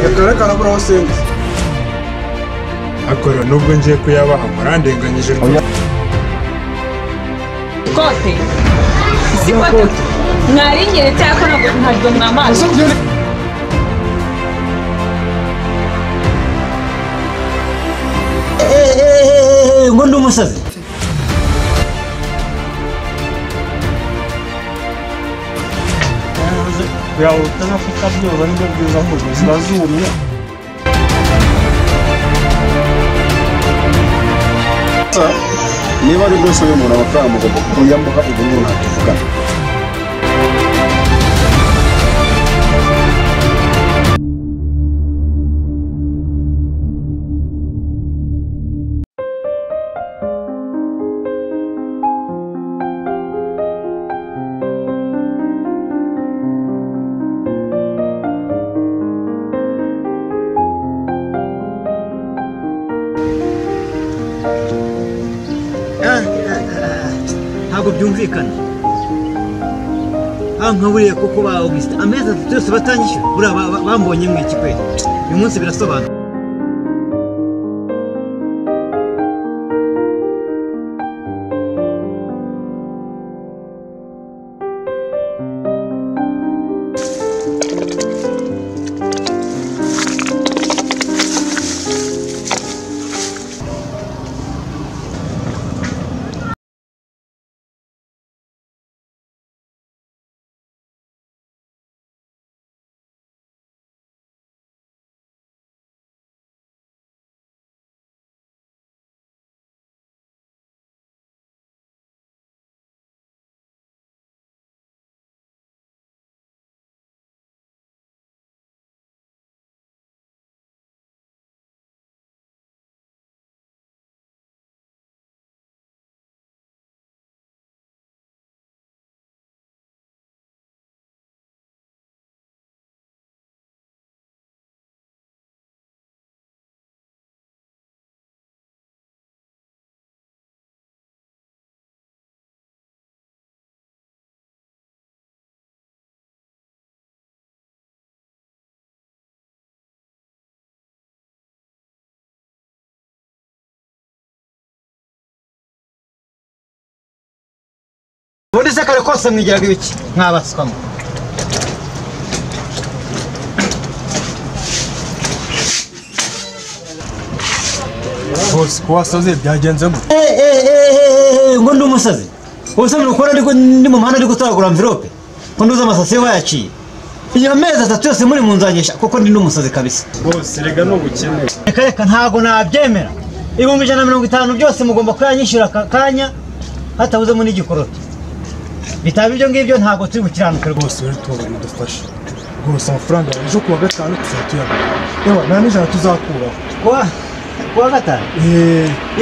yakara karabura hose akora nubwo ngiye kuyabaha murandenganyije kote sikote mwaringeretse ako ntabwo mwamazi ngo ndi umusazi yawe utazafata byoba nibyo byiza ahubwo zirazumye niba ari rwose uyu muntu amafaranga mugomba kuyambuka ubu ngubu ntatuvugana ntabwo byumvikana nkaburiye kuko ba Augustin amezi atatu yose batanyishyura buriya bambonye mu iki kweli uyu munsi birasobanura ubundi se kare kose mwigiraga ibiki mwabaswamo bose ko wasoze byagenzemo ngo ndi umusazi ubuse muri ukora ndi mu muhanda ndi gutoragura envelope ko nduzi amasasi wayaciye iyo mezi atatu yose muri munzanyisha kuko ndi n'umusazi kabisa bose rega no gukene reka ntago nabyemera 150 byose mugomba kuyanyishyura kanya hatabuzemo n'igikoroto bitaba ibyo ngibyo ntago turi bukiranuke rwose rero tubabona dufashe rwose amafaranga ejo kuwa gatanu tuzatuyabona yewe nta n'ijana tuzakuraho kuwa gatanu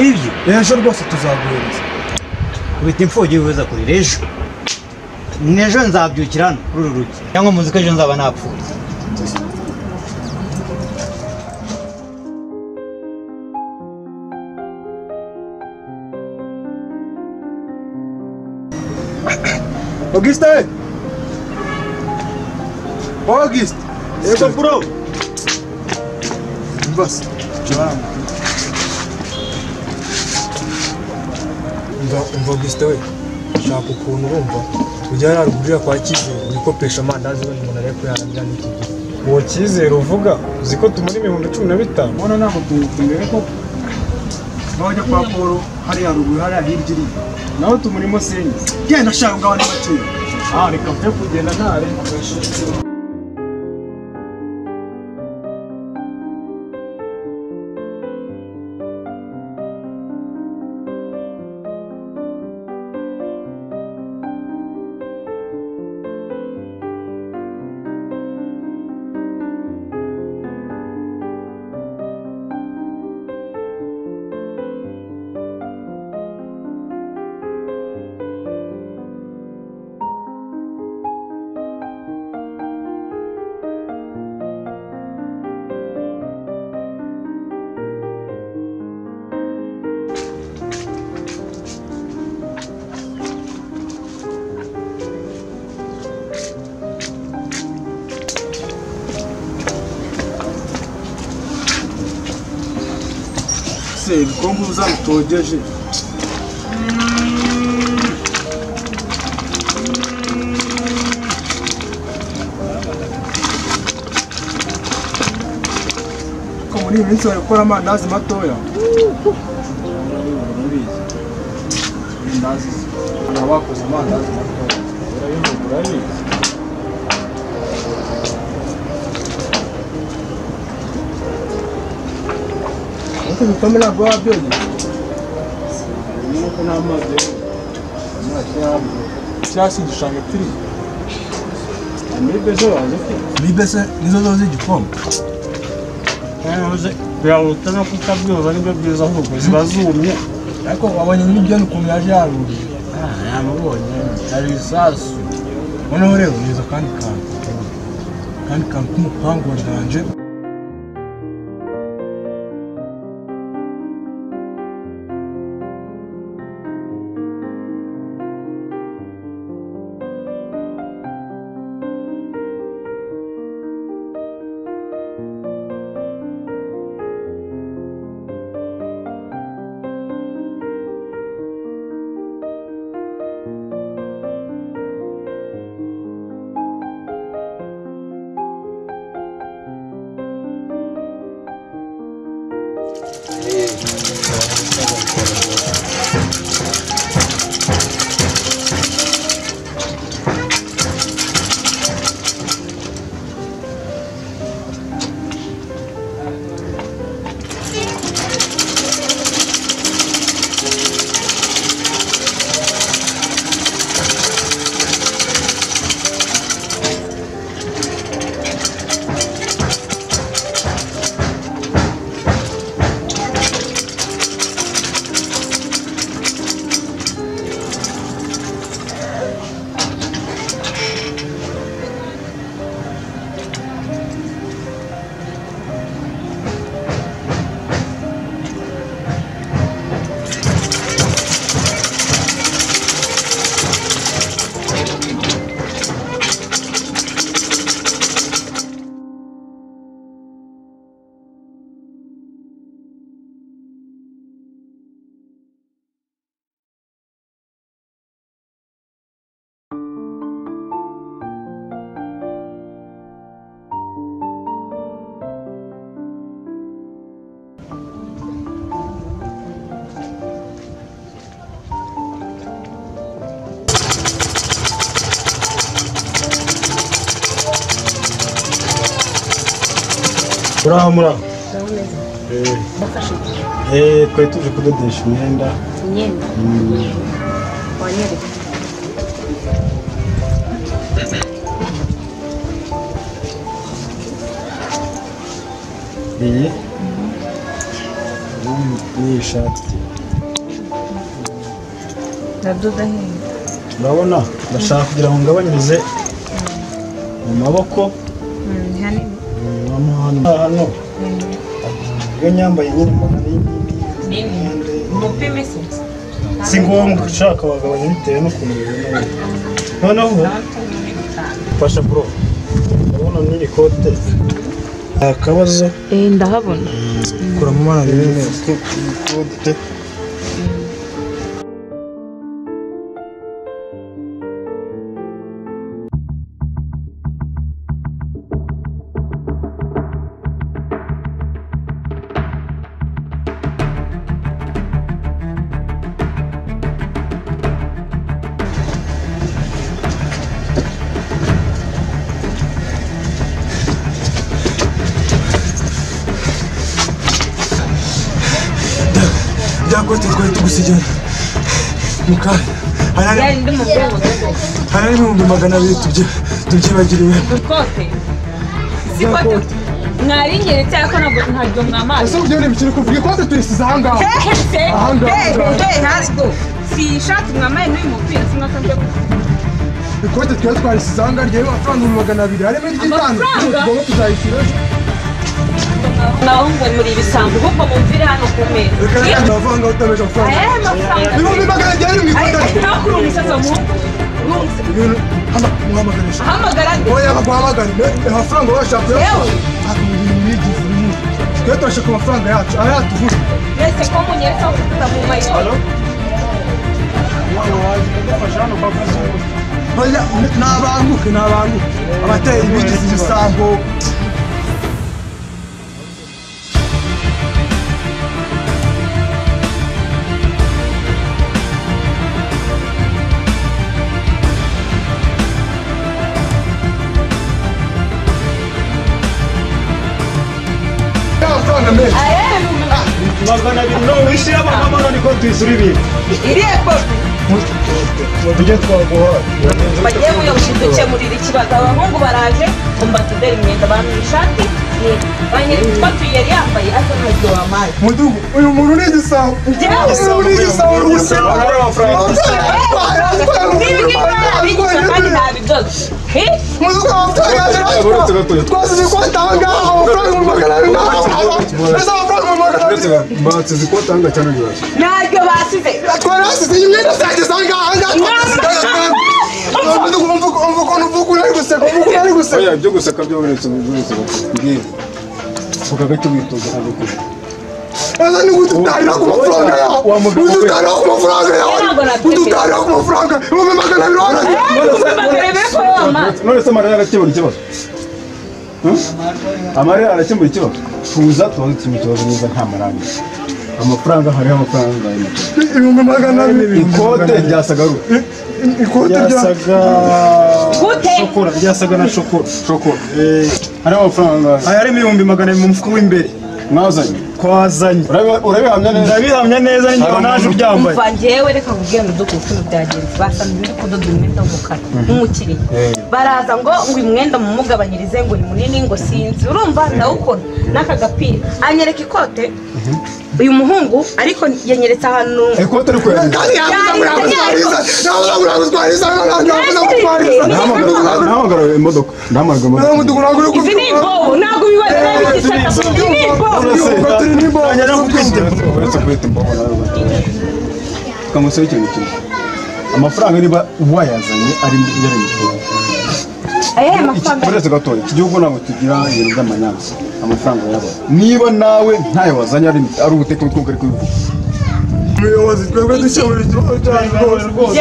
ibyo ejo rwose tuzaguhereza ubita imfubyi wibuza kurira ejo nzabyukira hano kuri uru rugi cyangwa muzi ko ejo nzaba napfuye Augustin! Augustin! yego bro Mbasa. Umva Augustin we. Shaka ukuntu urumva. Ujya yararugurira kwa Kizere wikopesha amandazi we umuntu ariko yarangira n'iki gihe. uwo Kizere uvuga uzi ko tumuri 15,000 Mbona ntabwo tumere ko bajya kwa Paul hariya ruguru hariya hirya iri. naho tumurimo senyi Genda shaka ngaho ni make. reka mve kugenda ntare se ibikombe uzamutogeje ko muri iyi minsi bari gukora amandazi matoya amandazi hari abakoze amandazi matoya urabizi ibikombe ntabwo wabyogeye nuko nta mazi cyangwa se igishanga kiri muri bese waje muri bese nizo zoza igikombe biraruta no kutabyoza nibyo byiza ahubwo ziba zumye ariko wabonye n'ibyo ukuntu yaje yaruriye yamubonye hari isasu noneho rero neza kandi kantu k'umupangu wa danje muraho twari tuje kudodesha imyenda wanyereka iyi ni ishati ndadoda hehe urabona ndashaka kugira ngo ngabanyirize mu maboko hano iyo nyambaye nyine mbona umupime se si ngombwa ushaka wagabanya bitewe n'ukuntu bibona noneho fasha bro urabona n'iri kote akabazo ndahabona kura mu mwana neza kote Kote twari tugusigana mukanya harari ibihumbi 200 tubyibagiriwe kote si kote mwaringeretse ariko ntabwo ntabyo mwamazi ese ugende bikiri kuvuga ikote turisize ahangaha hasi si ishati mwamaye n'uyu mupira simwasanze ikote twari twarisize ahangaha ryewe amafaranga 200 harimo iry'itanu tugomba kuzayishyura naho ngo muri ibisambu ahubwo mumvire hano ku meza reka ndavanga utameje amafaranga ibihumbi 200 byari mu ikote ntakuru umusaza mu hamagara oya baguhamagara amafaranga washaka yewe twe turashaka amafaranga yacu aya yatuvuna Mbese ko munyereka kuvuga mu mayiro. nabanguke abatera ibigize ibisambo magana abiri no wishyiramo amahoro niko twisura ibintu Iriye ko tujye twaguha bagiye gukemurira ikibazo abahungu baraje kumbatudera imyenda bambaye ishati banyereka ikote yari yambaye asa nkaho wamaye. mudugu uyu muntu ni igisambo uyu ni igisambo n'umusema kandi ntabidoze. mudugu amafaranga twasize kwatanga amafaranga mu magana abiri ese amafaranga mu magana abiri basize kwatanga cyane rwose Ntabyo basize. twarasize imyenda zageze ahangaha mudugu umva ukuntu uri guseka oya byo guseka byo uretse ngiye vuga gake witoza kandi kuri ese ni gututarira ku mafaranga yawe gututarira ku mafaranga yawe gututarira ku mafaranga ibihumbi magana abiri waragiye none se Mariya arakemura ikibazo Mariya arakemura ikibazo tuza tubaze ikibazo niba nta marangi amafaranga hariho amafaranga ibihumbi magana abiri ikote ryasaga ikote ryasaga na shokora hariho amafaranga aya harimo ibihumbi magana abiri mu mufuka w'imbere mwazanye twazanye urabihamya neza ndabihamya neza n'ingihe naje ubyambaye umva njyewe reka nkubwire mu duka ukuntu byagenze basanze ndi kudoda umwenda w'umukara nk'umukiriya baraza ngo uyu mwenda mumugabanyirize ngo ni munini ngo sinzi urumva ndawukora n'aka gapira anyereka ikote uyu muhungu ariko yanyeretse ahantu ikote riko nahamagara imodoka izi ni imbobo ntabwo bibona n'ibigishaka izi ni imbobo kamusaba ikintu kimwe amafaranga niba wayazanye ari ayahe mafaranga uretse gatoya iki gihugu ntabwo tugira ibintu by'amanyanza amafaranga yaba niba nawe ntayo wazanye ari ubutekamutwe twuko ari kubivuga umuyobozi twebwe dukemura ikibazo cyacu rwose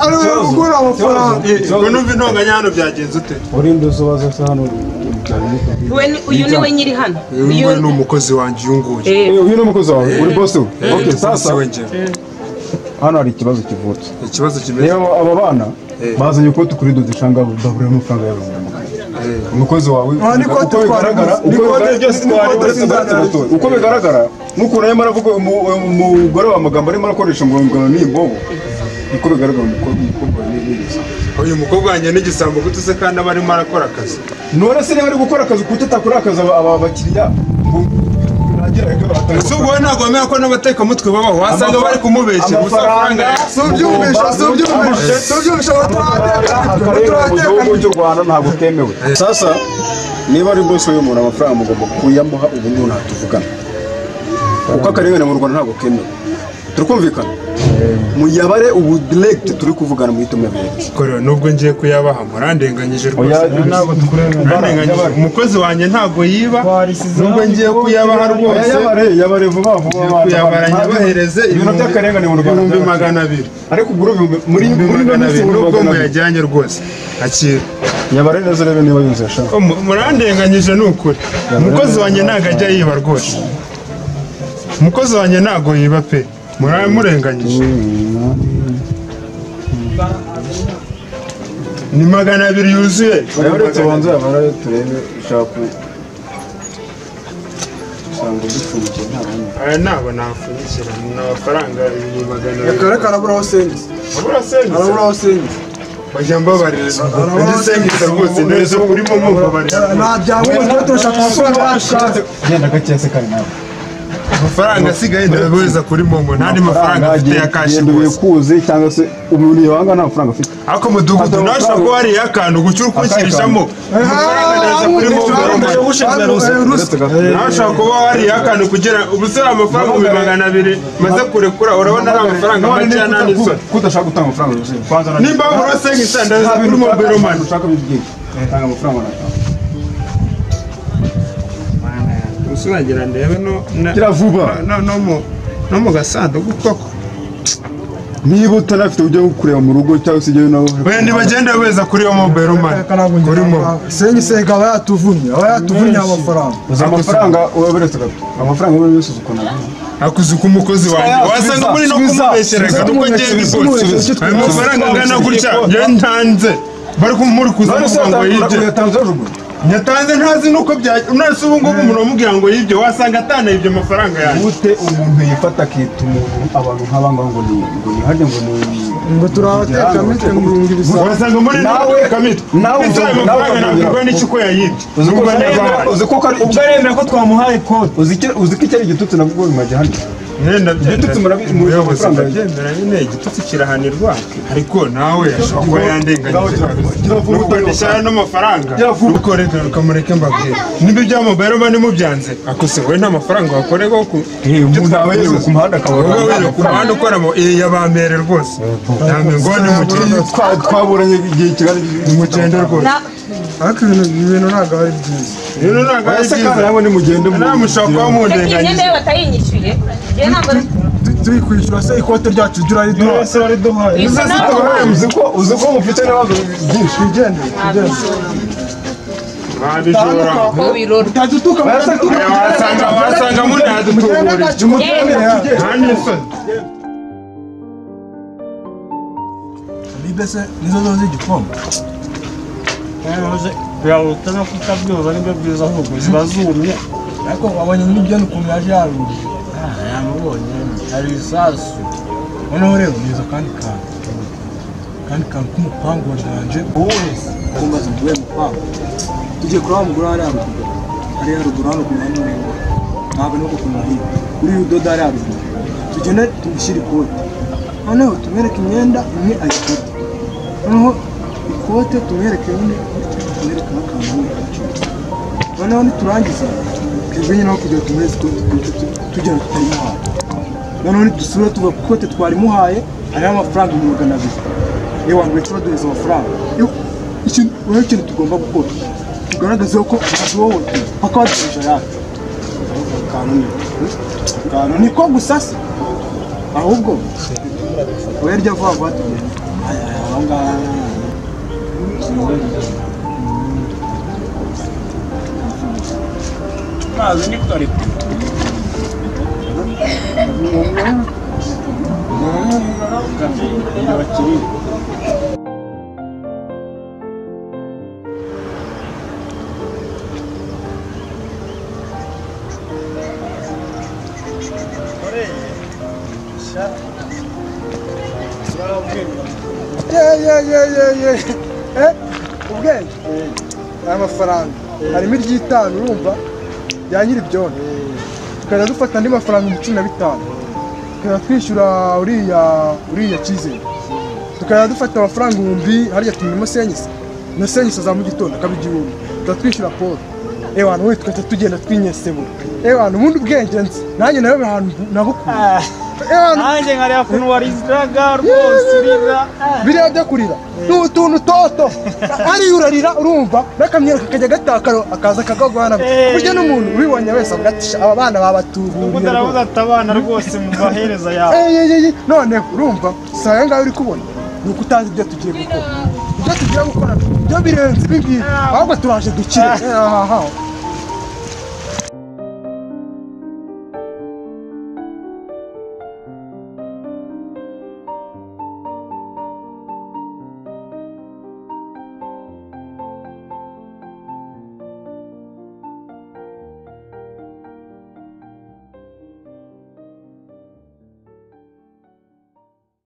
ari gukura amafaranga ngo numva intonganya hano byagenze ute urinde uzubaza se hano uyu ni we nyiri hano uyu ni umukozi wanjye uyu nguyu uyu ni umukozi wawe uri bosi we okay sasa hano hari ikibazo kivutse ikibazo kimeze reba aba bana bazanye ko tukuri dodeshanga babura amafaranga yabo umukozi wawe uko bigaragara n'ukuntu arimo aravuga umugore wa magambo arimo arakoresha ngo ni imbobo niko bigaragara umukobwa uyu mukobwa wanjye n'igisambo gute se kandi aba arimo arakora akazi none se niba ari gukora akazi kuko utakora akazi aba bakiriya ese ubwo wowe ntabwo wamenya ko n'abatekamutwe babaho wasanga bari kumubeshya gusa amafaranga mu gihugu cy'u Rwanda ntabwo kemewe sasa niba ari bosi w'umuntu amafaranga mugomba kuyamuha ubundi ntatuvugana kuko akarengane mu Rwanda ntabwo kemewe turikumvikana muyabare ubu direct turi kuvugana mu itumwe beza korera nubwo ngiye kuyabaha murandenganyije rwose umukozi wanjye ntabwo yiba nubwo ngiye kuyabaha rwose yabare vuba kuyabara nyabahereze ibintu by'akarengane mu Rwanda ibihumbi 200 ariko ubwo muri 200 nubwo muyajyanye rwose akira yabare neza rebe niba yuzesha murandenganyije n'ukuri umukozi wanjye ntabwo ajya yiba rwose umukozi wanjye ntabwo yiba pe murenganyije ni 200 yuzuye uretse banza yabare turebe ushaka usanga dufungiye ntabwo aya ntabwo nafunikira ni amafaranga 200 karekana aburaho sengiza araburaho sengiza bajya mbabarira ndisengisa rwose neza urimo mubabarira nta byangombwa turashaka amafaranga genda gakese kare nawe amafaranga asigaye ndabibuza kuri momo nta mafaranga afite ya kashi rwose kuze cyangwa se umuntu yabanga nta mafaranga afite ariko mudugudu nashaka ko hari akantu gucyura kunshyirishamo amafaranga neza kuri momo nashaka ko hari akantu kugira ubusera amafaranga 200 maze kurekura urabona ari amafaranga make nani so kudashaka gutanga amafaranga yose kwanza nimba urose nk'isandaza kuri momo man ushaka bibyinshi tanga amafaranga natanga usuragira ndebe gira vuba no mu gasanduku koko niba utanafite ujya kureba mu rugo cyangwa se ujyayo nawe wenda bagenda beza kuri yo mobile money kuri mo senga aba yatuvunye amafaranga uberetse gato amafaranga uri yose uko nazo akuzuka umukozi wanjye wasanga muri no kumubeshereka nuko ngiye gikose ayo mafaranga ngana gutya ye ntanze bari kumuri kuzamuka ngo yibye nyatanze ntazi nuko unase ubu ngubu umuntu wamubwira ngo yibye wasanga atana ibyo mafaranga yanjye gute umuntu yifata akita umuntu abantu nk'abanga ngo ni harya ngo turabateka mitwe ngo ibisa wasanga muri nawe kamitwe nawe amafaranga ntabwo n'iki ko yayibye uzi ko ubwo aremera ko twamuhaye code uzi ko icyo ari igitutsi nabwo bimaje hano igitutsi amafaranga yagendera nyine igitutsi kirahanirwa ariko nawe ashobora yandenganyije n'ubwo n'amafaranga ukoreka ukamureke mbabwira niba ibya mobile money mubyanze akose wowe nta mafaranga wakorega ko umuntu aba yeze ku muhanda akabona ku muhanda ukora yabambere rwose namwe ngo ni mugendo twaburanye igihe kigali mugendo rwose ariko ibintu ntabwo ari byiza rero ntabwo ari byiza ntabwo ni mugendo namushaka kuba mundenganyije imyenda yo batayinyishyuye njye ntabwo turi kwishyura se ikote ryacu ryo ariduhaye uzi ko mufite n'ibibazo byinshi tugende babijora ko birora utadutuka wasanga munadutubura nta n'isoni mbese nizo zo z'igikombe kuyahuta no kutabyoza nibyo byiza ahubwo ziba zumye ariko wabonye n'ibyo ukuntu yaje yaruje yamubonye hari isasu noneho rero niza kandi kantu k'umupangu wa danje wowe wese kumbaza ngo we mupangu tugiye kuraba mugura hariya ruguru hano ku muhanda ntabwo nuko kumahira kuri udoda hariya ruguru tugende tumushyire ikote noneho tumwereke imyenda imwe ayikora noneho ikote tumwereke nyine tumwereke n'akantu nyine noneho niturangiza twebwe nyine aho kugira tumwereke ikote tugenda tutarimuhaye noneho nidusubira tuva ku ikote twarimuhaye hariho amafaranga 200 yewe wangwe turaduheza amafaranga wowe ikintu tugomba gukora tugaragaze ko tuhohote paka waduhisha yacu akantu niko gusa se ahubwo wowe rya vuba vuba tugenda aho ngaho mazi ni kare ubwenge aya mafaranga harimo iry'itanu urumva rya nyiri ibyondo tukajya dufata andi mafaranga 15 tukajya twishyura uriya Cyizere tukajya dufata amafaranga 1000 hariya tumimo senyisa na senyisa za mu gitondo akaba igihumbi tukajya twishyura Paul ewana wowe tukajya tugenda twinyesebo ewana ubundi ubwenge nzi nanjye nawe ahantu nabukura nanjye nkariya kuntu wariziraga rwose urira biriya byo kurira n'utuntu toto ari urarira urumva n'akamyero kakajya gatakaro akaza kagagwana burya n'umuntu ubibonye wese avuga ati aba bana babatuburiye ndaravuze ati abana rwose mu mahereza yawe none urumva saya ngaho uri kubona ni uko utazi ibyo tugiye gukora ibyo tugiye gukora byo birenze ibi ngibi ahubwo turaje dukire